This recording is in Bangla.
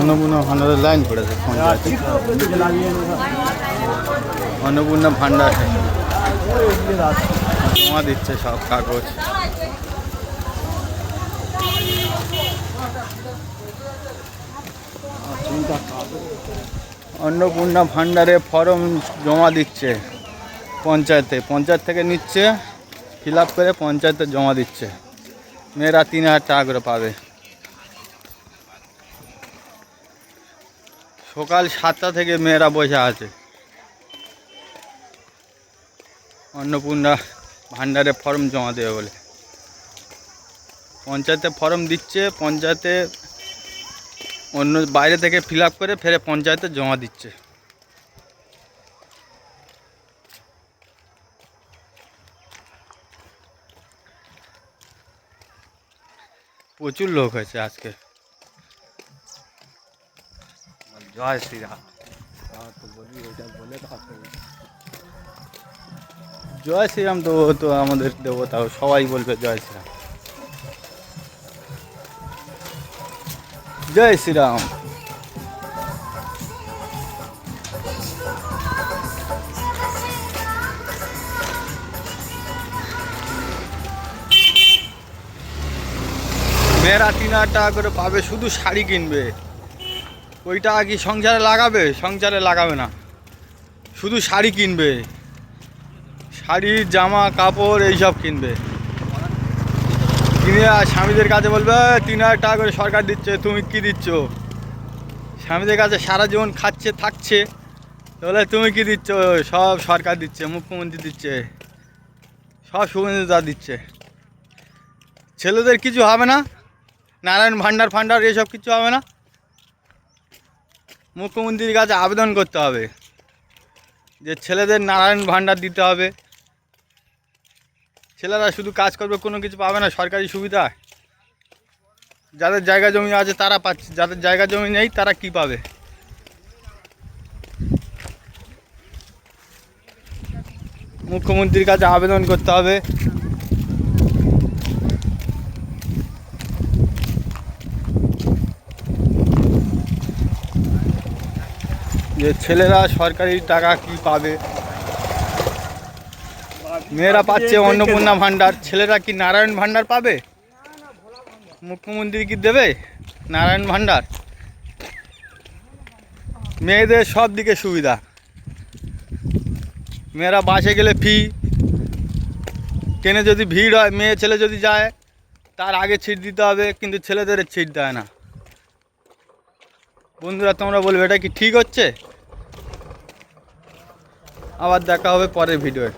অন্নপূর্ণা ভান্ডারের লাইন পড়েছে পঞ্চায়েতে। অন্নপূর্ণা ভান্ডার জমা দিচ্ছে সব কাগজ। অন্নপূর্ণা ভান্ডারে ফর্ম জমা দিচ্ছে পঞ্চায়েতে, পঞ্চায়েত থেকে নিচ্ছে, ফিল আপ করে পঞ্চায়েতে জমা দিচ্ছে। মেয়েরা 3000 টাকা করে পাবে। সকাল 7টা থেকে মেয়েরা বসে আছে অন্নপূর্ণা ভান্ডারে ফর্ম জমা দেবে বলে। পঞ্চায়েতে ফর্ম দিচ্ছে, পঞ্চায়েতে অন্য বাইরে থেকে ফিল আপ করে ফেরে পঞ্চায়েতে জমা দিচ্ছে। প্রচুর লোক হয়েছে আজকে। জয় শ্রীরাম। জয় শ্রীরাম তো তো আমাদের দেবতা, সবাই বলবে জয় শ্রীরাম। জয় শ্রীরাম। মেয়েরা 3000 টাকা করে পাবে, শুধু শাড়ি কিনবে। ওই টাকা কি সংসারে লাগাবে? সংসারে লাগাবে না, শুধু শাড়ি কিনবে। শাড়ি, জামা কাপড় এইসব কিনবে। কিনে আর স্বামীদের কাছে বলবে 3000 টাকা করে সরকার দিচ্ছে, তুমি কি দিচ্ছ? স্বামীদের কাছে সারা জীবন খাচ্ছে থাকছে, তাহলে তুমি কি দিচ্ছ? সব সরকার দিচ্ছে, মুখ্যমন্ত্রী দিচ্ছে, সব শুভেন্দুদা দিচ্ছে। ছেলেদের কিছু হবে না? নারায়ণ ভান্ডার ফান্ডার এসব কিছু হবে না? মুখ্যমন্ত্রীর কাছে আবেদন করতে হবে যে ছেলেদের নারায়ণ ভান্ডার দিতে হবে। ছেলেরা শুধু কাজ করবে, কোনো কিছু পাবে না সরকারি সুবিধা। যাদের জায়গা জমি আছে তারা পাচ্ছে, যাদের জায়গা জমি নেই তারা কি পাবে? মুখ্যমন্ত্রীর কাছে আবেদন করতে হবে যে ছেলেরা সরকারি টাকা কি পাবে। মেয়েরা পাচ্ছে অন্নপূর্ণা ভান্ডার, ছেলেরা কি নারায়ণ ভান্ডার পাবে? মুখ্যমন্ত্রী কি দেবে নারায়ণ ভান্ডার? মেয়েদের সব দিকে সুবিধা। মেয়েরা বাসে গেলে ফি, ট্রেনে যদি ভিড় হয়, মেয়ে ছেলে যদি যায় তার আগে সিট দিতে হবে, কিন্তু ছেলেদের সিট দেয় না। বন্ধুরা, তোমরা বলবে এটা কি ঠিক হচ্ছে? আবার দেখা হবে পরের ভিডিওয়ে।